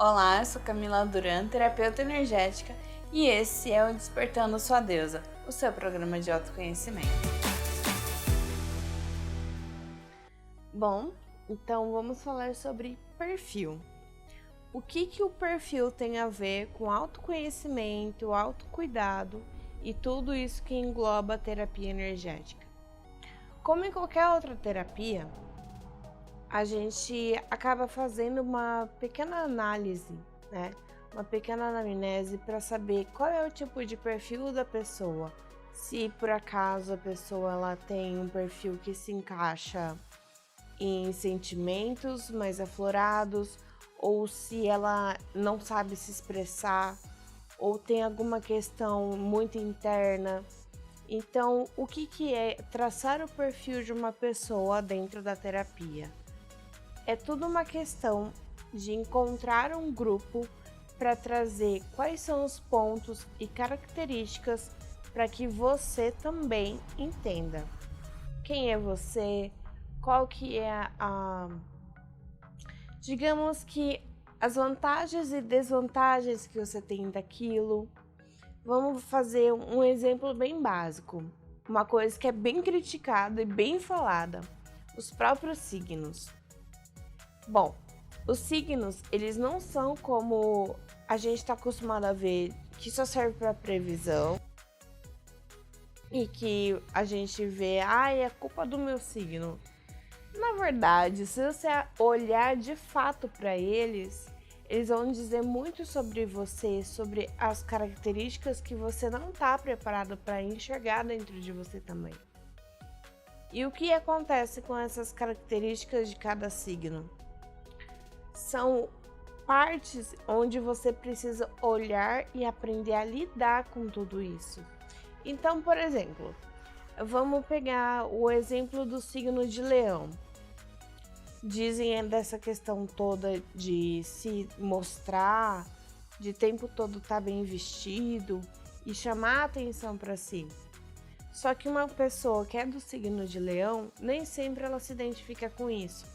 Olá, eu sou Camila Duran, terapeuta energética, e esse é o Despertando Sua Deusa, o seu programa de autoconhecimento. Bom, então vamos falar sobre perfil. O que o perfil tem a ver com autoconhecimento, autocuidado e tudo isso que engloba a terapia energética? Como em qualquer outra terapia, a gente acaba fazendo uma pequena análise, né? Uma pequena anamnese para saber qual é o tipo de perfil da pessoa. Se por acaso a pessoa ela tem um perfil que se encaixa em sentimentos mais aflorados, ou se ela não sabe se expressar, ou tem alguma questão muito interna. Então, o que é traçar o perfil de uma pessoa dentro da terapia? É tudo uma questão de encontrar um grupo para trazer quais são os pontos e características para que você também entenda quem é você, qual que é digamos que as vantagens e desvantagens que você tem daquilo. Vamos fazer um exemplo bem básico, uma coisa que é bem criticada e bem falada, os próprios signos. Bom, os signos, eles não são como a gente está acostumado a ver, que só serve para previsão e que a gente vê, é culpa do meu signo. Na verdade, se você olhar de fato para eles vão dizer muito sobre você, sobre as características que você não está preparado para enxergar dentro de você também. E o que acontece com essas características de cada signo? São partes onde você precisa olhar e aprender a lidar com tudo isso. Então, por exemplo, vamos pegar o exemplo do signo de Leão. Dizem dessa questão toda de se mostrar, de tempo todo estar bem vestido e chamar a atenção para si. Só que uma pessoa que é do signo de Leão, nem sempre ela se identifica com isso.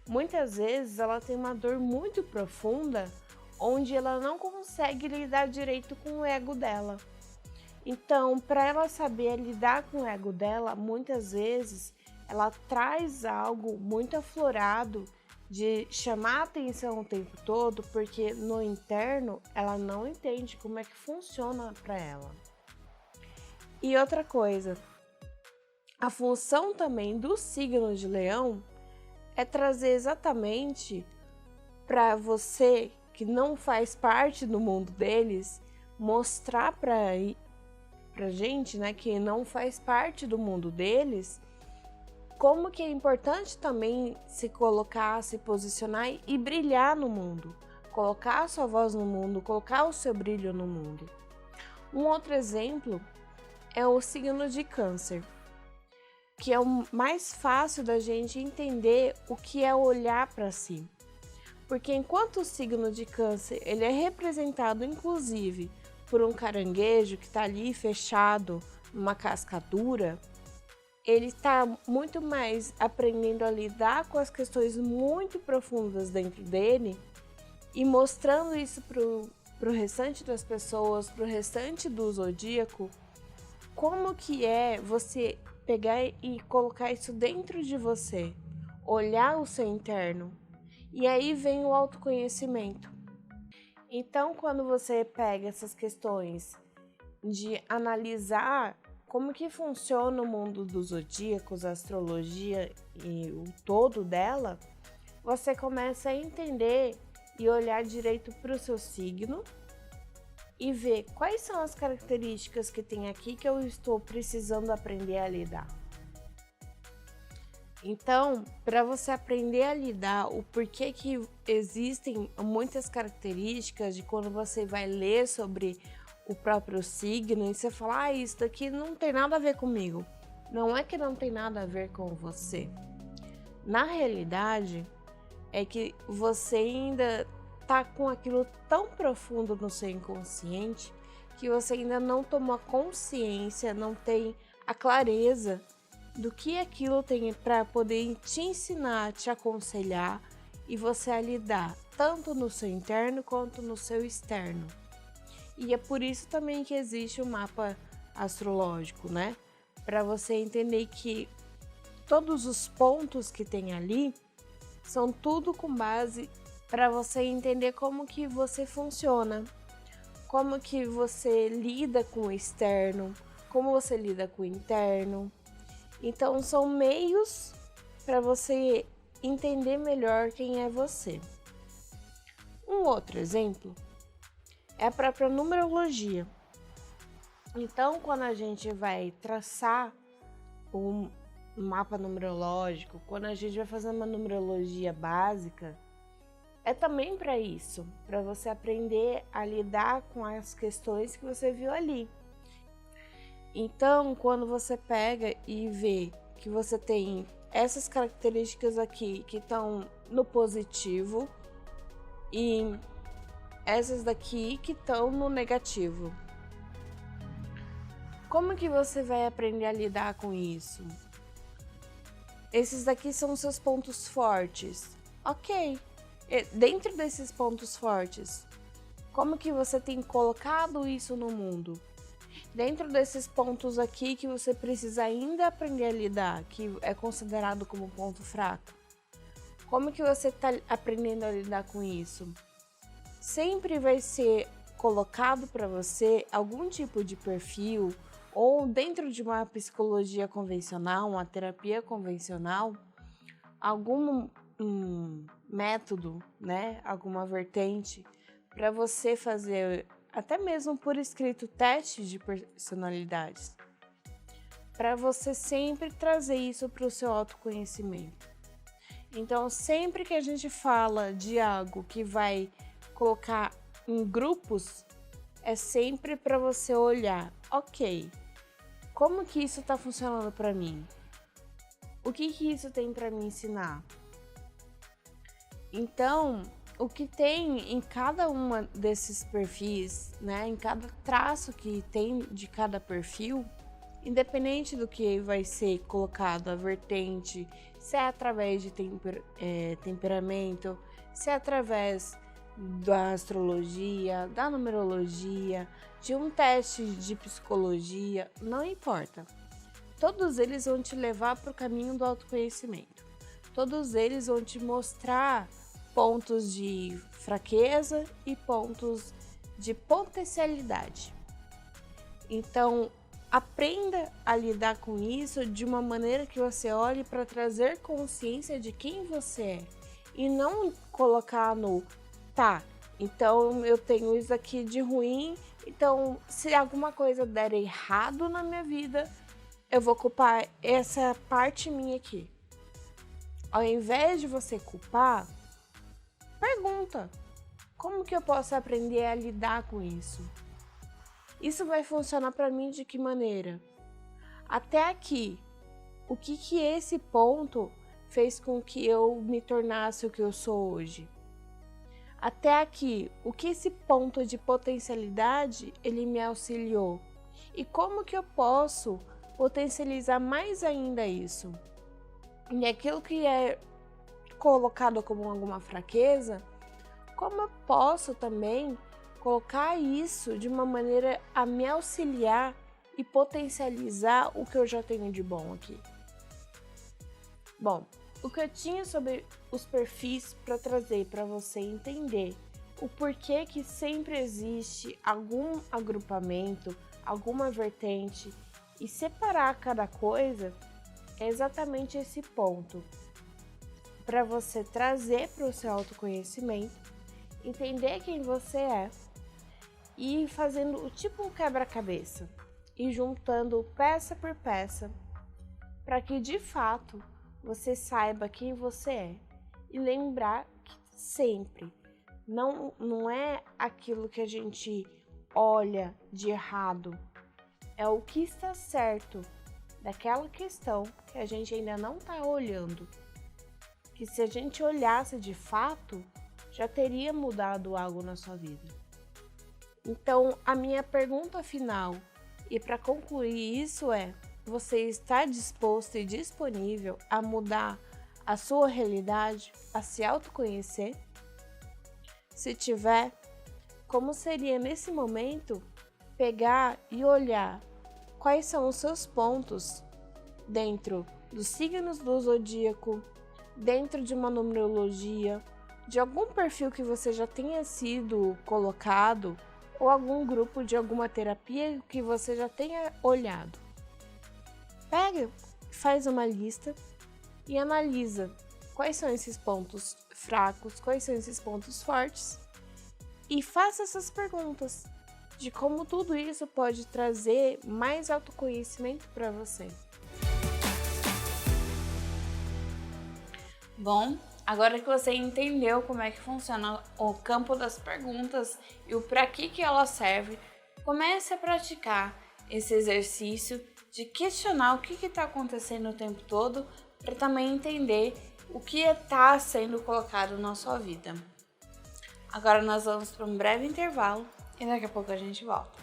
Muitas vezes ela tem uma dor muito profunda, onde ela não consegue lidar direito com o ego dela. Então, para ela saber lidar com o ego dela, muitas vezes ela traz algo muito aflorado de chamar a atenção o tempo todo, porque no interno ela não entende como é que funciona para ela. E outra coisa, a função também do signo de Leão é trazer exatamente para você que não faz parte do mundo deles, mostrar para gente, né, que não faz parte do mundo deles, como que é importante também se colocar, se posicionar e brilhar no mundo, colocar a sua voz no mundo, colocar o seu brilho no mundo. Um outro exemplo é o signo de Câncer, que é o mais fácil da gente entender o que é olhar para si. Porque enquanto o signo de Câncer ele é representado inclusive por um caranguejo que está ali fechado numa casca dura, ele está muito mais aprendendo a lidar com as questões muito profundas dentro dele e mostrando isso pro restante das pessoas, pro restante do zodíaco, como que é você pegar e colocar isso dentro de você, olhar o seu interno. E aí vem o autoconhecimento. Então, quando você pega essas questões de analisar como que funciona o mundo dos zodíacos, a astrologia e o todo dela, você começa a entender e olhar direito para o seu signo e ver quais são as características que tem aqui que eu estou precisando aprender a lidar. Então, para você aprender a lidar, o porquê que existem muitas características de quando você vai ler sobre o próprio signo e você fala, isso daqui não tem nada a ver comigo. Não é que não tem nada a ver com você. Na realidade, é que você ainda tá com aquilo tão profundo no seu inconsciente que você ainda não tomou a consciência, não tem a clareza do que aquilo tem para poder te ensinar, te aconselhar e você a lidar tanto no seu interno quanto no seu externo. E é por isso também que existe o mapa astrológico, né? Para você entender que todos os pontos que tem ali são tudo com base para você entender como que você funciona, como que você lida com o externo, como você lida com o interno. Então são meios para você entender melhor quem é você. Um outro exemplo é a própria numerologia. Então, quando a gente vai traçar um mapa numerológico, quando a gente vai fazer uma numerologia básica, é também para isso, para você aprender a lidar com as questões que você viu ali. Então, quando você pega e vê que você tem essas características aqui que estão no positivo e essas daqui que estão no negativo, como que você vai aprender a lidar com isso? Esses daqui são os seus pontos fortes. Ok. Dentro desses pontos fortes, como que você tem colocado isso no mundo? Dentro desses pontos aqui que você precisa ainda aprender a lidar, que é considerado como ponto fraco, como que você está aprendendo a lidar com isso? Sempre vai ser colocado para você algum tipo de perfil, ou dentro de uma psicologia convencional, uma terapia convencional, algum método, né, alguma vertente para você fazer, até mesmo por escrito, testes de personalidades, para você sempre trazer isso para o seu autoconhecimento. Então, sempre que a gente fala de algo que vai colocar em grupos, é sempre para você olhar, ok, como que isso está funcionando para mim? O que isso tem para me ensinar? Então, o que tem em cada uma desses perfis, né, em cada traço que tem de cada perfil, independente do que vai ser colocado a vertente, se é através de temperamento, se é através da astrologia, da numerologia, de um teste de psicologia, não importa. Todos eles vão te levar para o caminho do autoconhecimento. Todos eles vão te mostrar pontos de fraqueza e pontos de potencialidade. Então, aprenda a lidar com isso de uma maneira que você olhe para trazer consciência de quem você é e não colocar no tá, então eu tenho isso aqui de ruim, então se alguma coisa der errado na minha vida, eu vou culpar essa parte minha aqui. Ao invés de você culpar, pergunta: como que eu posso aprender a lidar com isso? Isso vai funcionar para mim de que maneira? Até aqui, o que esse ponto fez com que eu me tornasse o que eu sou hoje? Até aqui, o que esse ponto de potencialidade ele me auxiliou? E como que eu posso potencializar mais ainda isso? E aquilo que é colocado como alguma fraqueza, como eu posso também colocar isso de uma maneira a me auxiliar e potencializar o que eu já tenho de bom aqui? Bom, o que eu tinha sobre os perfis para trazer para você entender o porquê que sempre existe algum agrupamento, alguma vertente e separar cada coisa é exatamente esse ponto. Para você trazer para o seu autoconhecimento, entender quem você é e ir fazendo o tipo um quebra-cabeça e juntando peça por peça para que de fato você saiba quem você é e lembrar que sempre não é aquilo que a gente olha de errado, é o que está certo daquela questão que a gente ainda não está olhando, que se a gente olhasse de fato, já teria mudado algo na sua vida. Então, a minha pergunta final, e para concluir isso é: você está disposto e disponível a mudar a sua realidade, a se autoconhecer? Se tiver, como seria nesse momento pegar e olhar quais são os seus pontos dentro dos signos do zodíaco, dentro de uma numerologia, de algum perfil que você já tenha sido colocado ou algum grupo de alguma terapia que você já tenha olhado. Pega, faz uma lista e analisa quais são esses pontos fracos, quais são esses pontos fortes e faça essas perguntas de como tudo isso pode trazer mais autoconhecimento para você. Bom, agora que você entendeu como é que funciona o campo das perguntas e o para que ela serve, comece a praticar esse exercício de questionar o que está acontecendo o tempo todo para também entender o que está sendo colocado na sua vida. Agora nós vamos para um breve intervalo e daqui a pouco a gente volta.